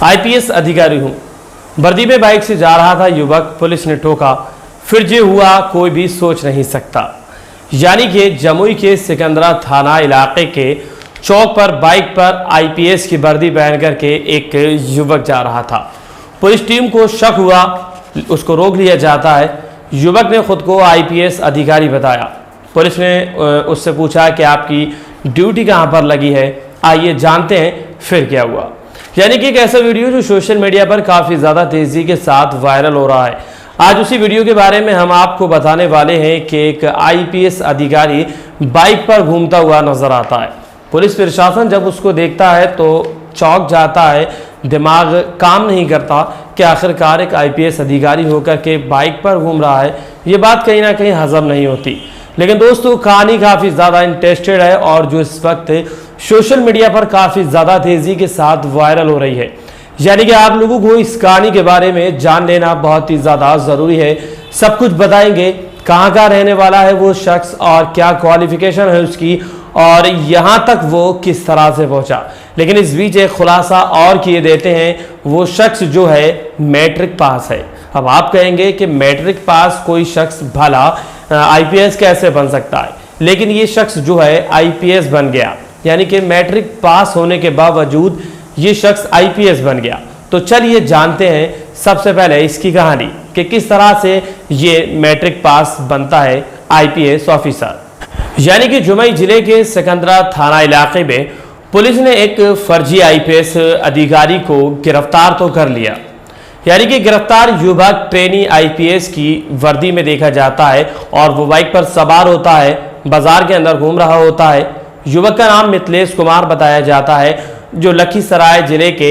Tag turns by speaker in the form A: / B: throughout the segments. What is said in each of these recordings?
A: IPS अधिकारी हूं, वर्दी में बाइक से जा रहा था युवक, पुलिस ने ठोका, फिर जो हुआ कोई भी सोच नहीं सकता। यानी कि जमुई के सिकंदरा थाना इलाके के चौक पर बाइक पर आईपीएस की वर्दी पहन करके एक युवक जा रहा था। पुलिस टीम को शक हुआ, उसको रोक लिया जाता है। युवक ने खुद को आईपीएस अधिकारी बताया। पुलिस ने उससे पूछा कि आपकी ड्यूटी कहां पर लगी है, आइए जानते हैं फिर क्या हुआ। यानी कि एक ऐसा वीडियो जो सोशल मीडिया पर काफ़ी ज़्यादा तेज़ी के साथ वायरल हो रहा है। आज उसी वीडियो के बारे में हम आपको बताने वाले हैं कि एक आईपीएस अधिकारी बाइक पर घूमता हुआ नजर आता है। पुलिस प्रशासन जब उसको देखता है तो चौंक जाता है, दिमाग काम नहीं करता कि आखिरकार एक आईपीएस अधिकारी होकर के बाइक पर घूम रहा है। ये बात कहीं ना कहीं हजम नहीं होती। लेकिन दोस्तों, कहानी काफ़ी ज़्यादा इंटरेस्टेड है और जो इस वक्त सोशल मीडिया पर काफ़ी ज़्यादा तेज़ी के साथ वायरल हो रही है। यानी कि आप लोगों को इस कहानी के बारे में जान लेना बहुत ही ज़्यादा ज़रूरी है। सब कुछ बताएंगे, कहाँ का रहने वाला है वो शख्स और क्या क्वालिफिकेशन है उसकी और यहाँ तक वो किस तरह से पहुँचा। लेकिन इस बीच एक खुलासा और किए देते हैं, वो शख्स जो है मैट्रिक पास है। अब आप कहेंगे कि मैट्रिक पास कोई शख्स भला आईपीएस कैसे बन सकता है, लेकिन ये शख्स जो है आईपीएस बन गया। यानी कि मैट्रिक पास होने के बावजूद ये शख्स आईपीएस बन गया। तो चलिए जानते हैं सबसे पहले इसकी कहानी कि किस तरह से ये मैट्रिक पास बनता है आईपीएस ऑफिसर। यानी कि जमुई जिले के सिकंदरा थाना इलाके में पुलिस ने एक फर्जी आईपीएस अधिकारी को गिरफ्तार तो कर लिया। यानी कि गिरफ्तार युवक ट्रेनी आईपीएस की वर्दी में देखा जाता है और वो बाइक पर सवार होता है, बाजार के अंदर घूम रहा होता है। युवक का नाम मिथिलेश कुमार बताया जाता है, जो लखीसराय जिले के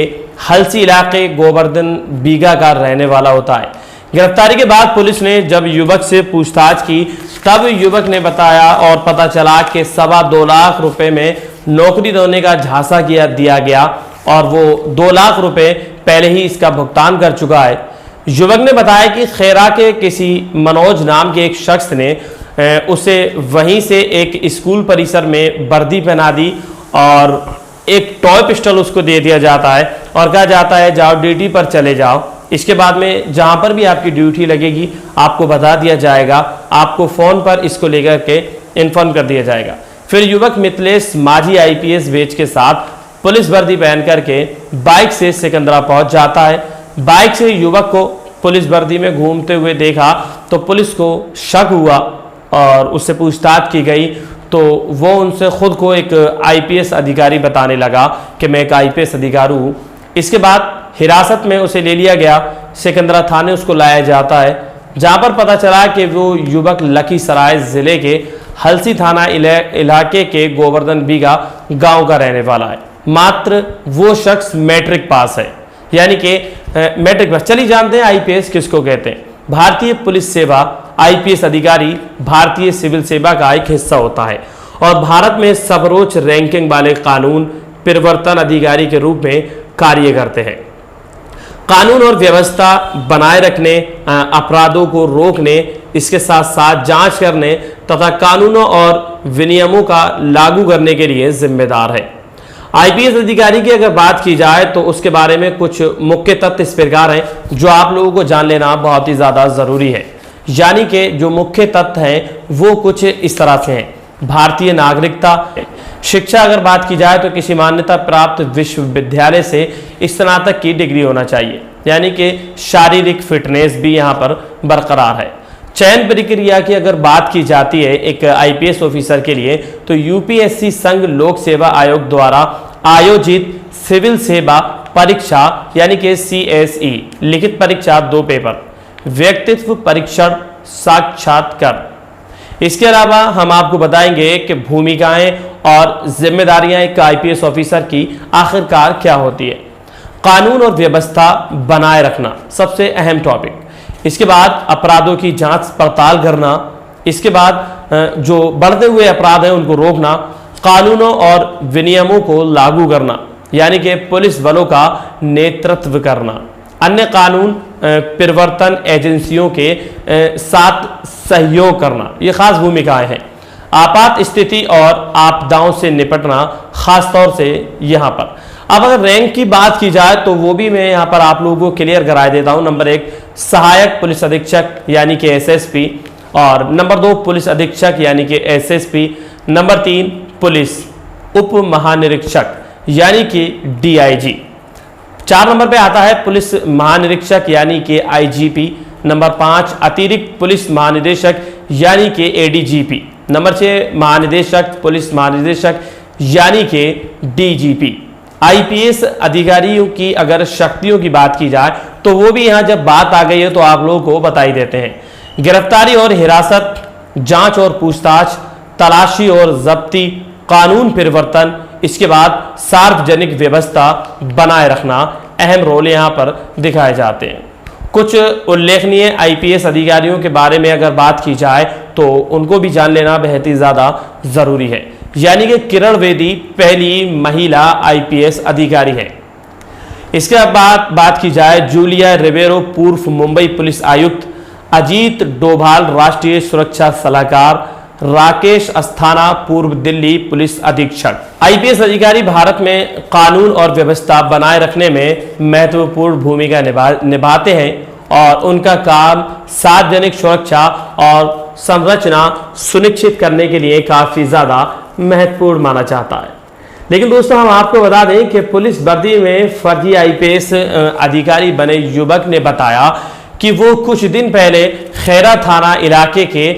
A: हलसी इलाके गोवर्धन बीघा का रहने वाला होता है। गिरफ्तारी के बाद पुलिस ने जब युवक से पूछताछ की तब युवक ने बताया और पता चला कि 2.25 लाख रुपए में नौकरी देने का झांसा दिया गया और वो 2 लाख रुपए पहले ही इसका भुगतान कर चुका है। युवक ने बताया कि खैरा के किसी मनोज नाम के एक शख्स ने उसे वहीं से एक स्कूल परिसर में वर्दी पहना दी और एक टॉय पिस्टल उसको दे दिया जाता है और कहा जाता है जाओ ड्यूटी पर चले जाओ। इसके बाद में जहां पर भी आपकी ड्यूटी लगेगी आपको बता दिया जाएगा, आपको फ़ोन पर इसको लेकर के इन्फॉर्म कर दिया जाएगा। फिर युवक मिथिलेश माझी आईपीएस बैच के साथ पुलिस वर्दी पहन करके बाइक से सिकंदरा पहुंच जाता है। बाइक से युवक को पुलिस वर्दी में घूमते हुए देखा तो पुलिस को शक हुआ और उससे पूछताछ की गई तो वो उनसे खुद को एक आईपीएस अधिकारी बताने लगा कि मैं एक आईपीएस अधिकारी हूँ। इसके बाद हिरासत में उसे ले लिया गया, सिकंदरा थाने उसको लाया जाता है, जहाँ पर पता चला कि वो युवक लखीसराय ज़िले के हलसी थाना इलाके के गोवर्धन बीघा गांव का रहने वाला है। मात्र वो शख्स मैट्रिक पास है। यानी कि मैट्रिक पास। चलिए जानते हैं आईपीएस किसको कहते हैं। भारतीय पुलिस सेवा आईपीएस अधिकारी भारतीय सिविल सेवा का एक हिस्सा होता है और भारत में सर्वोच्च रैंकिंग वाले कानून प्रवर्तन अधिकारी के रूप में कार्य करते हैं। कानून और व्यवस्था बनाए रखने, अपराधों को रोकने, इसके साथ साथ जांच करने तथा कानूनों और विनियमों का लागू करने के लिए जिम्मेदार है। आईपीएस अधिकारी की अगर बात की जाए तो उसके बारे में कुछ मुख्य तथ्य इस प्रकार हैं जो आप लोगों को जान लेना बहुत ही ज़्यादा ज़रूरी है। यानी कि जो मुख्य तथ्य हैं वो कुछ इस तरह से हैं। भारतीय नागरिकता, शिक्षा अगर बात की जाए तो किसी मान्यता प्राप्त विश्वविद्यालय से स्नातक की डिग्री होना चाहिए। यानी कि शारीरिक फिटनेस भी यहाँ पर बरकरार है। चयन प्रक्रिया की अगर बात की जाती है एक आईपीएस ऑफिसर के लिए तो यूपीएससी संघ लोक सेवा आयोग द्वारा आयोजित सिविल सेवा परीक्षा यानी कि सीएसई, लिखित परीक्षा 2 पेपर, व्यक्तित्व परीक्षण, साक्षात्कार। इसके अलावा हम आपको बताएंगे कि भूमिकाएं और जिम्मेदारियां एक आईपीएस ऑफिसर की आखिरकार क्या होती है। कानून और व्यवस्था बनाए रखना सबसे अहम टॉपिक। इसके बाद अपराधों की जांच पड़ताल करना। इसके बाद जो बढ़ते हुए अपराध हैं उनको रोकना, कानूनों और विनियमों को लागू करना यानी कि पुलिस बलों का नेतृत्व करना, अन्य कानून प्रवर्तन एजेंसियों के साथ सहयोग करना, ये खास भूमिकाएं हैं। आपात स्थिति और आपदाओं से निपटना खासतौर से यहाँ पर अब अगर रैंक की बात की जाए तो वो भी मैं यहाँ पर आप लोगों को क्लियर करा देता हूँ। नंबर 1 सहायक पुलिस अधीक्षक यानी कि एसएसपी, और नंबर 2 पुलिस अधीक्षक यानी कि एसएसपी, नंबर 3 पुलिस उप महानिरीक्षक यानी कि डीआईजी, 4 नंबर पे आता है पुलिस महानिरीक्षक यानी कि आईजीपी, नंबर 5 अतिरिक्त पुलिस महानिदेशक यानी कि एडीजीपी, नंबर 6 महानिदेशक पुलिस महानिदेशक यानी कि डीजीपी। आईपीएस अधिकारियों की अगर शक्तियों की बात की जाए तो वो भी यहाँ जब बात आ गई है तो आप लोगों को बता ही देते हैं। गिरफ्तारी और हिरासत, जांच और पूछताछ, तलाशी और जब्ती, कानून परिवर्तन, इसके बाद सार्वजनिक व्यवस्था बनाए रखना, अहम रोल यहाँ पर दिखाए जाते हैं। कुछ उल्लेखनीय आईपीएस अधिकारियों के बारे में अगर बात की जाए तो उनको भी जान लेना बेहद ही ज़्यादा ज़रूरी है। यानी कि किरण बेदी पहली महिला आईपीएस अधिकारी है। इसके बाद बात की जाए जूलिया रिबेरो पूर्व मुंबई पुलिस आयुक्त, अजीत डोभाल राष्ट्रीय सुरक्षा सलाहकार, राकेश अस्थाना पूर्व दिल्ली पुलिस अधीक्षक। आईपीएस अधिकारी भारत में कानून और व्यवस्था बनाए रखने में महत्वपूर्ण भूमिका निभाते हैं और उनका काम सार्वजनिक सुरक्षा और संरचना सुनिश्चित करने के लिए काफी ज्यादा महत्वपूर्ण माना जाता है। लेकिन दोस्तों हम आपको बता दें कि पुलिस वर्दी में फर्जी आईपीएस अधिकारी बने युवक ने बताया कि वो कुछ दिन पहले खैरा थाना इलाके के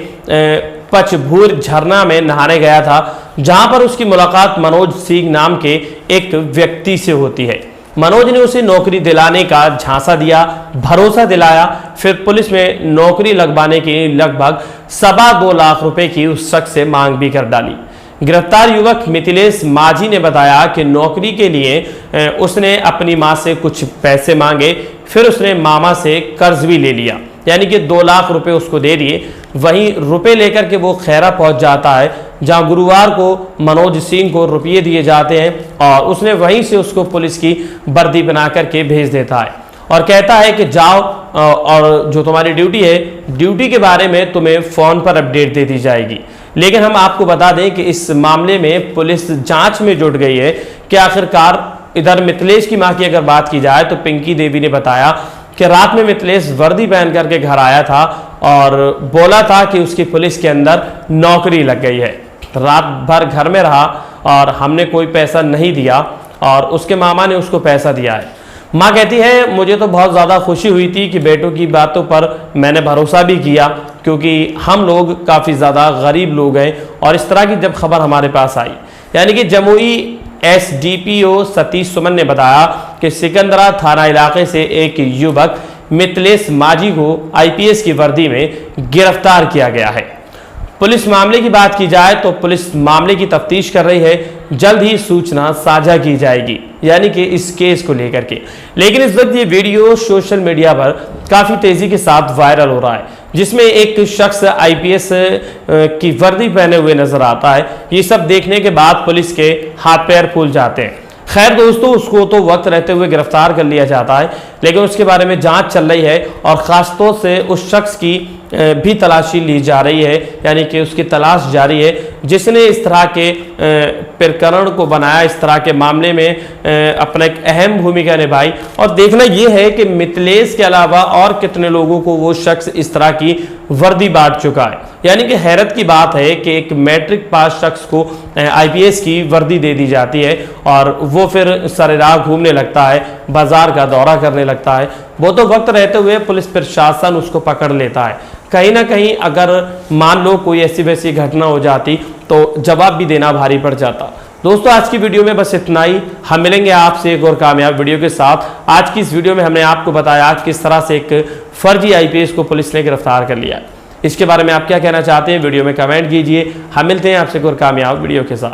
A: पचभूर झरना में नहाने गया था, जहां पर उसकी मुलाकात मनोज सिंह नाम के एक व्यक्ति से होती है। मनोज ने उसे नौकरी दिलाने का झांसा दिया, भरोसा दिलाया, फिर पुलिस में नौकरी लगवाने की लगभग 2.25 लाख रुपए की उस शख्स से मांग भी कर डाली। गिरफ्तार युवक मिथिलेश माझी ने बताया कि नौकरी के लिए उसने अपनी मां से कुछ पैसे मांगे, फिर उसने मामा से कर्ज भी ले लिया, यानी कि 2 लाख रुपए उसको दे दिए। वहीं रुपए लेकर के वो खैरा पहुंच जाता है, जहां गुरुवार को मनोज सिंह को रुपये दिए जाते हैं और उसने वहीं से उसको पुलिस की वर्दी बना करके भेज देता है और कहता है कि जाओ और जो तुम्हारी ड्यूटी है, ड्यूटी के बारे में तुम्हें फोन पर अपडेट दे दी जाएगी। लेकिन हम आपको बता दें कि इस मामले में पुलिस जांच में जुट गई है कि आखिरकार इधर मिथिलेश की मां की अगर बात की जाए तो पिंकी देवी ने बताया कि रात में मिथिलेश वर्दी पहन करके घर आया था और बोला था कि उसकी पुलिस के अंदर नौकरी लग गई है। रात भर घर में रहा और हमने कोई पैसा नहीं दिया और उसके मामा ने उसको पैसा दिया है। माँ कहती है मुझे तो बहुत ज़्यादा खुशी हुई थी कि बेटों की बातों पर मैंने भरोसा भी किया, क्योंकि हम लोग काफ़ी ज़्यादा गरीब लोग हैं। और इस तरह की जब खबर हमारे पास आई, यानी कि जमुई एसडीपीओ सतीश सुमन ने बताया कि सिकंदरा थाना इलाके से एक युवक मिथिलेश माझी को आईपीएस की वर्दी में गिरफ्तार किया गया है। पुलिस मामले की बात की जाए तो पुलिस मामले की तफ्तीश कर रही है, जल्द ही सूचना साझा की जाएगी, यानी कि इस केस को लेकर के। लेकिन इस वक्त ये वीडियो सोशल मीडिया पर काफ़ी तेज़ी के साथ वायरल हो रहा है, जिसमें एक शख्स आईपीएस की वर्दी पहने हुए नजर आता है। ये सब देखने के बाद पुलिस के हाथ पैर फूल जाते हैं। खैर दोस्तों, उसको तो वक्त रहते हुए गिरफ्तार कर लिया जाता है, लेकिन उसके बारे में जांच चल रही है और ख़ासतौर से उस शख्स की भी तलाशी ली जा रही है, यानी कि उसकी तलाश जारी है जिसने इस तरह के प्रकरण को बनाया, इस तरह के मामले में अपना एक अहम भूमिका निभाई। और देखना यह है कि मिथिलेश के अलावा और कितने लोगों को वो शख्स इस तरह की वर्दी बांट चुका है। यानी कि हैरत की बात है कि एक मैट्रिक पास शख्स को आईपीएस की वर्दी दे दी जाती है और वो फिर सरेराह घूमने लगता है, बाजार का दौरा करने लगता है। वो तो वक्त रहते हुए पुलिस प्रशासन उसको पकड़ लेता है। कहीं ना कहीं अगर मान लो कोई ऐसी वैसी घटना हो जाती तो जवाब भी देना भारी पड़ जाता। दोस्तों, आज की वीडियो में बस इतना ही। हम मिलेंगे आपसे एक और कामयाब वीडियो के साथ। आज की इस वीडियो में हमने आपको बताया किस तरह से एक फर्जी आईपीएस को पुलिस ने गिरफ्तार कर लिया। इसके बारे में आप क्या कहना चाहते हैं, वीडियो में कमेंट कीजिए। हम मिलते हैं आपसे एक और कामयाब वीडियो के साथ।